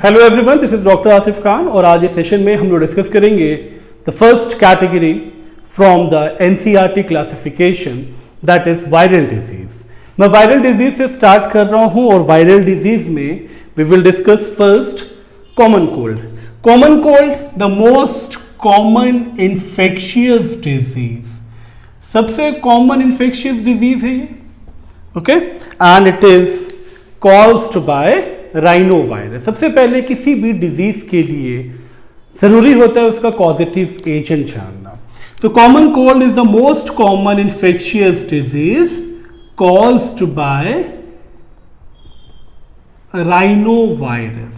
Hello everyone, this is doctor Asif Khan और आज इस सेशन में हम लोग डिस्कस करेंगे the first category from the NCERT classification, that is viral disease. मैं वायरल डिजीज से स्टार्ट कर रहा हूं और वायरल डिजीज में we will discuss first common cold. Common cold the most common infectious disease, सबसे कॉमन इन्फेक्शियस डिजीज है ये, okay, and it is caused by rhinovirus. सबसे पहले किसी भी डिजीज के लिए जरूरी होता है उसका कॉजेटिव एजेंट जानना। तो common cold is the most common infectious disease caused by rhino virus.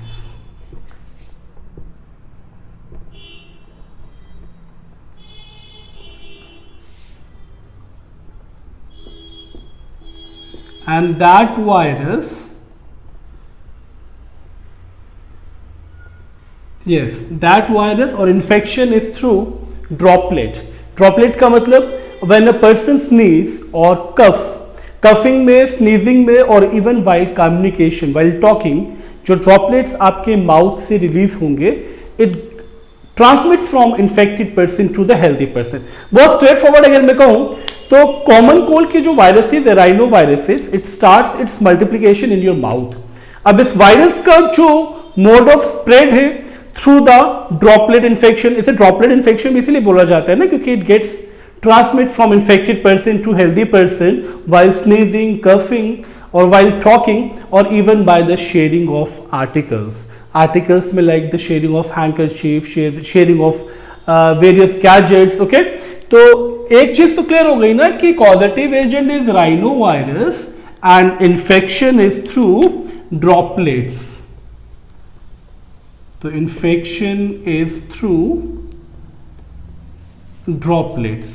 And that virus, yes, that virus or infection is through droplet. Droplet का मतलब when a person sneeze or cough, coughing में, sneezing में और even while communication, while talking, जो droplets आपके mouth से release होंगे, it transmits from infected person to the healthy person. बहुत स्ट्रेट फॉरवर्ड अगर मैं कहूँ तो कॉमन कोल्ड के जो वायरसेस है, rhino viruses, it starts its multiplication in your mouth. अब इस वायरस का जो मोड ऑफ स्प्रेड है थ्रू द ड्रॉपलेट इन्फेक्शन। इसे ड्रॉपलेट इन्फेक्शन इसलिए बोला जाता है ना, क्योंकि it gets transmit from infected person to healthy person while sneezing, coughing और वाइल टॉकिंग और even by the sharing of articles में, like the sharing of handkerchief, sharing of various gadgets. Okay, तो एक चीज तो क्लियर हो गई ना कि causative agent is rhino virus and infection is through droplets. तो इन्फेक्शन इज थ्रू ड्रॉपलेट्स,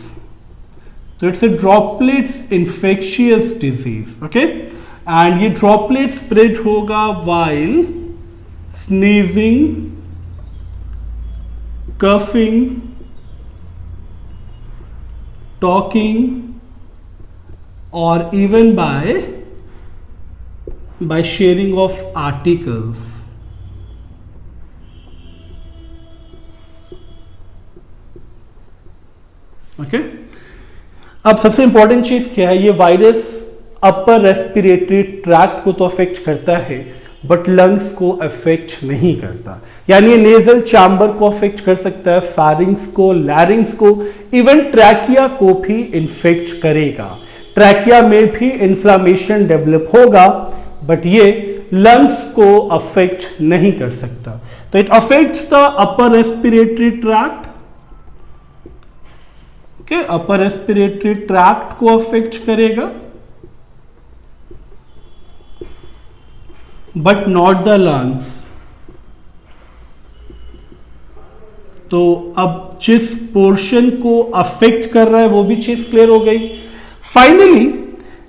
तो it's a droplets infectious disease. Okay, and ये ड्रॉपलेट स्प्रेड होगा while sneezing, coughing, talking or even by sharing of articles. Okay? अब सबसे important चीज क्या है, ये वायरस अपर रेस्पिरेटरी ट्रैक्ट को तो अफेक्ट करता है बट लंग्स को अफेक्ट नहीं करता। यानी ये नेजल चैम्बर को अफेक्ट कर सकता है, फैरिंग्स को, लैरिंग्स को, इवन ट्रैकिया को भी इन्फेक्ट करेगा। ट्रैकिया में भी इन्फ्लामेशन डेवलप होगा बट ये लंग्स को अफेक्ट नहीं कर सकता। तो it affects the upper respiratory tract, okay, upper respiratory tract को अफेक्ट करेगा बट नॉट द लंग्स। तो अब जिस पोर्शन को अफेक्ट कर रहा है वो भी चीज क्लियर हो गई। फाइनली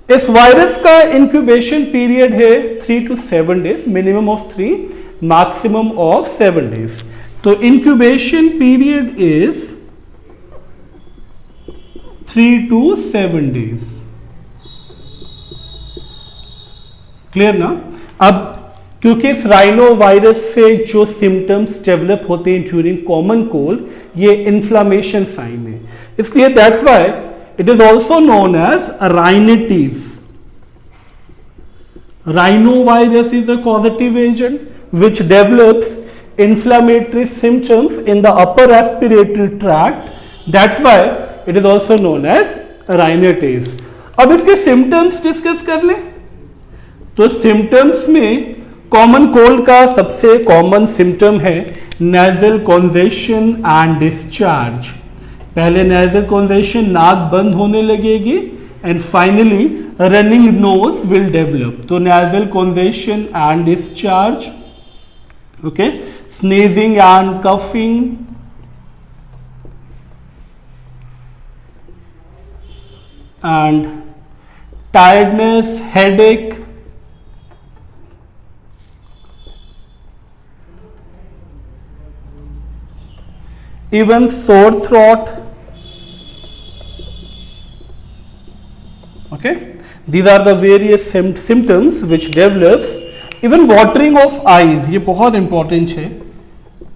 इस वायरस का इंक्यूबेशन पीरियड है 3 to 7 days, minimum of 3, maximum of 7 days. तो incubation period is 3 to 7 days. Clear ना? अब क्योंकि इस राइनो वायरस से जो सिम्टम्स डेवलप होते हैं ड्यूरिंग कॉमन कोल्ड, ये इन्फ्लामेशन साइन है, इसलिए that's why it is also known as rhinitis. Rhino virus is a causative agent which develops inflammatory symptoms in the upper respiratory tract. That's why it is also known as rhinitis. अब इसके symptoms discuss कर ले। तो symptoms में common cold का सबसे common symptom है nasal congestion and discharge. पहले नेजल कॉन्जेशन, नाक बंद होने लगेगी and finally running nose will develop. तो nasal congestion and discharge, okay, sneezing and coughing, and tiredness, headache, even sore throat. Okay, these are the various symptoms which develops even watering of eyes, ये बहुत important है।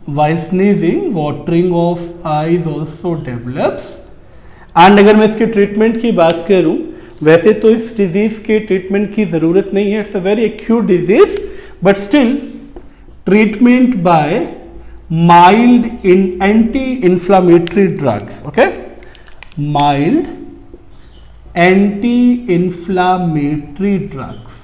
While sneezing watering of eyes also develops. And अगर मैं इसके treatment की बात करूं, वैसे तो इस डिजीज के ट्रीटमेंट की जरूरत नहीं है, it's a very acute disease, but still treatment bye mild in anti inflammatory drugs, okay, mild anti inflammatory drugs.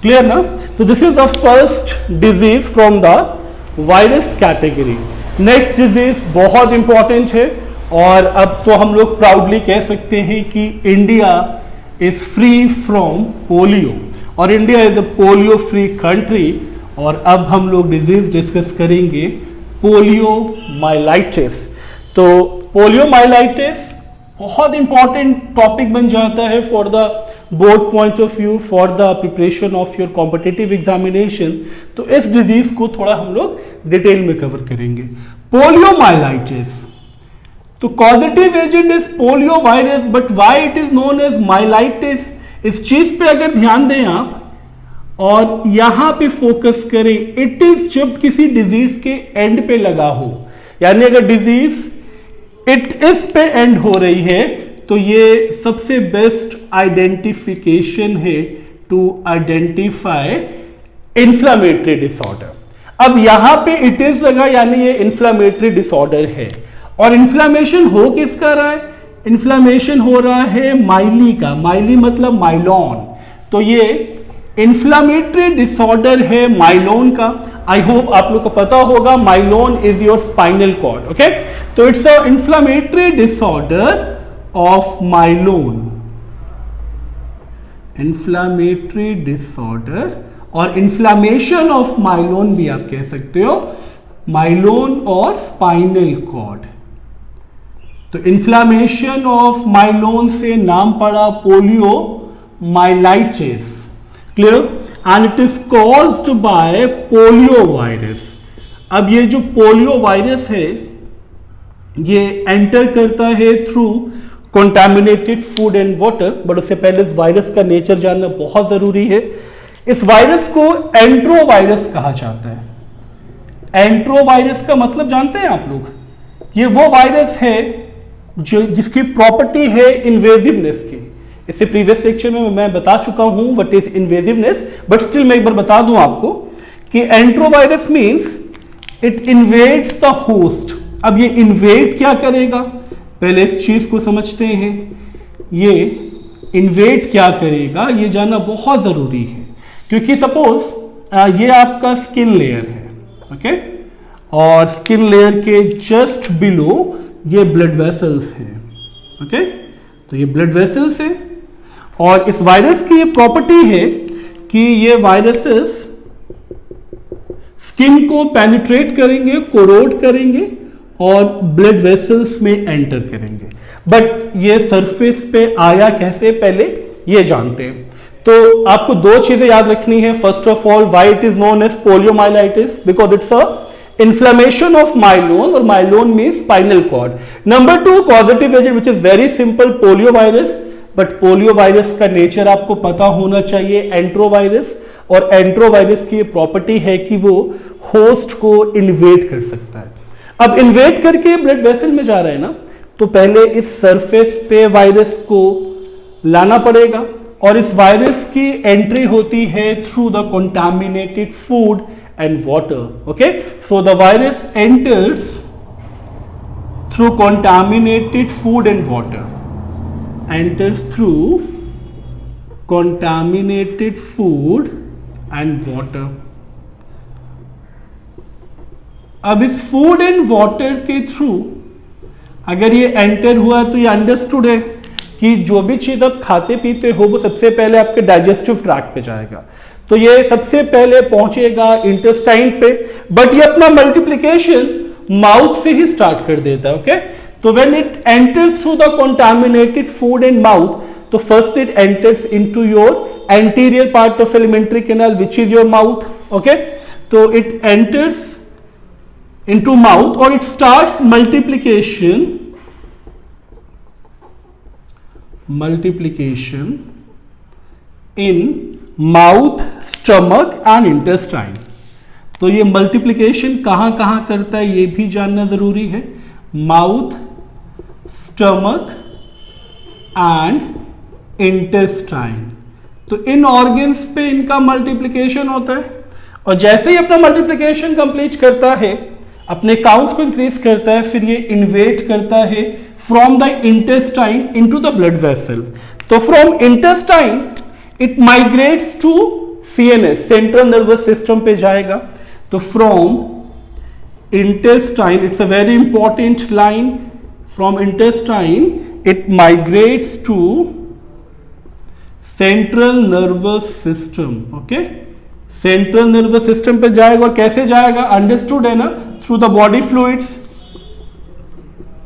Clear ना? तो this is the first disease from the virus category. Next disease बहुत important है, और अब तो हम लोग proudly कह सकते हैं कि India is free from polio, और India is a polio free country. और अब हम लोग डिजीज डिस्कस करेंगे पोलियो माइलाइटिस। तो पोलियो माइलाइटिस बहुत इंपॉर्टेंट टॉपिक बन जाता है for the board point of view, for the preparation of your competitive examination. तो इस डिजीज को थोड़ा हम लोग डिटेल में कवर करेंगे। पोलियो माइलाइटिस, तो causative agent is poliovirus, but why it is known as myelitis, इस चीज पे अगर ध्यान दें आप और यहां पे फोकस करें, इट इज जब किसी डिजीज के एंड पे लगा हो, यानी अगर डिजीज इट इस पे एंड हो रही है, तो ये सबसे बेस्ट आइडेंटिफिकेशन है टू आइडेंटिफाई इंफ्लामेटरी डिसऑर्डर। अब यहां पे इट इज लगा, यानी ये इंफ्लामेटरी डिसऑर्डर है। और इंफ्लामेशन हो किसका रहा है? इंफ्लामेशन हो रहा है माइली का। माइली मतलब माइलॉन। तो ये इंफ्लामेटरी डिसऑर्डर है माइलोन का। आई होप आप लोग को पता होगा, माइलोन is your spinal cord, okay. तो it's a inflammatory disorder of माइलोन, inflammatory disorder, और इंफ्लामेशन ऑफ माइलोन भी आप कह सकते हो, माइलोन और स्पाइनल कॉर्ड। तो इंफ्लामेशन ऑफ माइलोन से नाम पड़ा polio myelitis, clear. And it is caused bye polio virus. अब ये जो पोलियो वायरस है, ये एंटर करता है through contaminated food and water, but उससे पहले इस वायरस का नेचर जानना बहुत जरूरी है। इस वायरस को एंट्रोवायरस कहा जाता है। एंट्रोवायरस का मतलब जानते हैं आप लोग? ये वो वायरस है जो जिसकी प्रॉपर्टी है इन्वेजिवनेस की। इससे प्रीवियस सेक्शन में मैं बता चुका हूं व्हाट इज इन्वेजिवनेस, बट स्टिल मैं एक बार बता दूं आपको कि एंट्रोवायरस means it invades the host. अब ये इन्वेड क्या करेगा, पहले इस चीज को समझते हैं। ये इन्वेड क्या करेगा ये जानना बहुत जरूरी है, क्योंकि सपोज ये आपका स्किन लेयर है, ओके, और स्किन लेयर के जस्ट बिलो ये ब्लड वेसल्स हैं, ओके। तो ये ब्लड वेसल्स है, और इस वायरस की ये प्रॉपर्टी है कि ये वायरसेस स्किन को पेनिट्रेट करेंगे, कोरोड करेंगे और ब्लड वेसल्स में एंटर करेंगे। बट ये सरफेस पे आया कैसे, पहले ये जानते हैं। तो आपको दो चीजें याद रखनी है। First of all, why it is known as poliomyelitis, because it's a inflammation of myelin, और myelin means spinal cord. Number 2, causative agent which is very simple, polio virus. But polio virus का nature आपको पता होना चाहिए, एंट्रोवायरस। और एंट्रोवायरस की property है कि वो होस्ट को इन्वेड कर सकता है। अब इन्वेड करके ब्लड वेसल में जा रहा है ना, तो पहले इस सरफेस पे वायरस को लाना पड़ेगा, और इस वायरस की एंट्री होती है through the contaminated food and water, okay. So the virus enters through contaminated food and water, enters through contaminated food and water. अब इस फूड एंड वाटर के थ्रू अगर ये एंटर हुआ तो ये अंडरस्टूड है कि जो भी चीज आप खाते पीते हो वो सबसे पहले आपके डाइजेस्टिव ट्रैक्ट पे जाएगा, तो ये सबसे पहले पहुंचेगा इंटेस्टाइन पे, बट ये अपना मल्टीप्लिकेशन माउथ से ही स्टार्ट कर देता है, ओके। तो when it enters through the contaminated food and mouth, तो first it enters into your anterior part of alimentary canal which is your mouth, okay. तो इट एंटर्स इनटू माउथ और it starts multiplication multiplication in mouth, stomach and intestine. तो ये multiplication कहां कहां करता है ये भी जानना जरूरी है। माउथ, स्टमक एंड इंटेस्टाइन, तो इन ऑर्गन्स पे इनका मल्टीप्लीकेशन होता है। और जैसे ही अपना मल्टीप्लीकेशन कंप्लीट करता है, अपने काउंट को इंक्रीज करता है, फिर ये इन्वेट करता है from the intestine into the blood vessel. तो from intestine it migrates to CNS, central nervous system पे जाएगा। तो from intestine, it's a very important line, from intestine it migrates to central nervous system. Okay, central nervous system पे जाएगा। और कैसे जाएगा, understood है ना, थ्रू द बॉडी फ्लूइड्स।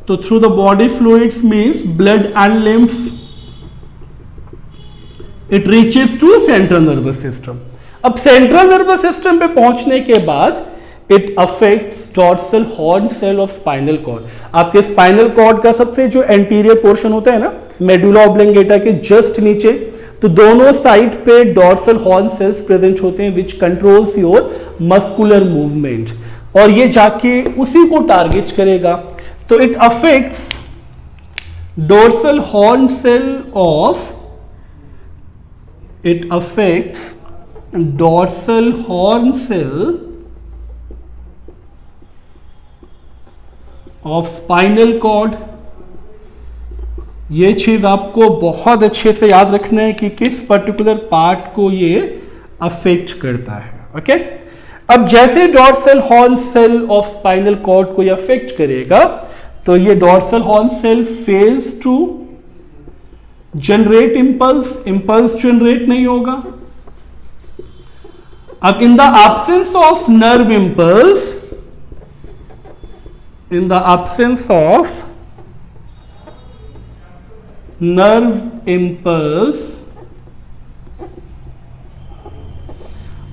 तो through the body fluids means blood and lymph, it reaches to central nervous system. अब central nervous system पे पहुंचने के बाद it affects dorsal horn cell of spinal cord. आपके स्पाइनल कॉर्ड का सबसे जो एंटीरियर पोर्शन होता है ना, मेडुला ऑब्लिंगेटा के जस्ट नीचे, तो दोनों साइड पे डॉर्सल हॉर्न सेल्स प्रेजेंट होते हैं which controls your muscular movement, और ये जाके उसी को टारगेट करेगा। तो it affects dorsal horn cell of, it affects dorsal horn cell of spinal cord। ये चीज आपको बहुत अच्छे से याद रखना है कि किस पर्टिकुलर पार्ट को ये अफेक्ट करता है। ओके, अब जैसे dorsal horn cell of spinal cord को ये अफेक्ट करेगा, तो ये dorsal horn cell fails to generate impulse, impulse generate नहीं होगा। अब in the absence of nerve impulse, in the absence of nerve impulse,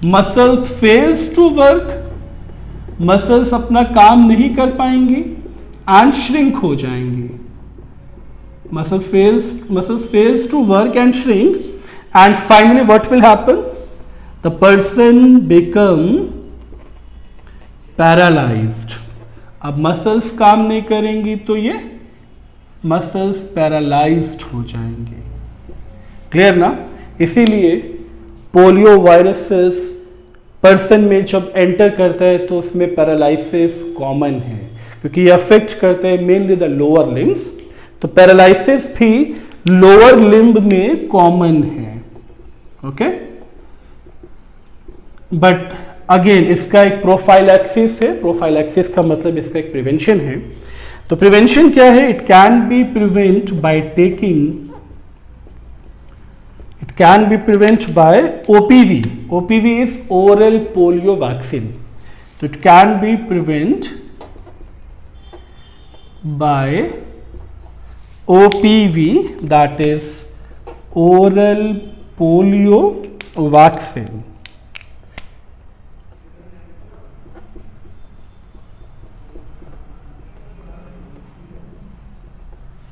muscles fails to work, muscles अपना काम नहीं कर पाएंगी एंड श्रिंक हो जाएंगी। muscle fails to work and shrink, and finally what will happen, the person become paralyzed। अब muscles काम नहीं करेंगी तो ये मसल्स पैरालाइज्ड हो जाएंगे। क्लियर ना? इसीलिए पोलियो वायरसेस पर्सन में जब एंटर करता है तो उसमें पैरालाइसिस कॉमन है, क्योंकि ये अफेक्ट करते हैं मेनली द लोअर लिम्स। तो पैरालाइसिस भी लोअर लिम्ब में कॉमन है। ओके, बट अगेन इसका एक प्रोफाइलैक्सिस है। प्रोफाइलैक्सिस का मतलब इसका एक प्रिवेंशन है। तो प्रिवेंशन क्या है? It can be prevent by taking, it can be prevent bye OPV. OPV is oral polio vaccine. तो it can be prevent bye OPV, that is oral polio vaccine।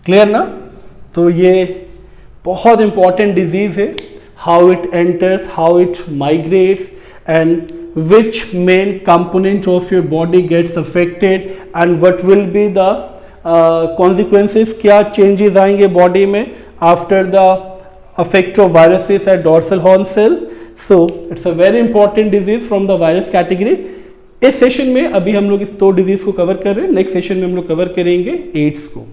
Clear ना? तो ये बहुत important disease है। How it enters, how it migrates, and which main component of your body gets affected, and what will be the consequences, क्या changes आएंगे body में after the effect of viruses at dorsal horn cell। So it's a very important disease from the virus category। इस session में अभी हम लोग इस दो डिजीज को कवर कर रहे हैं, नेक्स्ट सेशन में हम लोग कवर करेंगे एड्स को।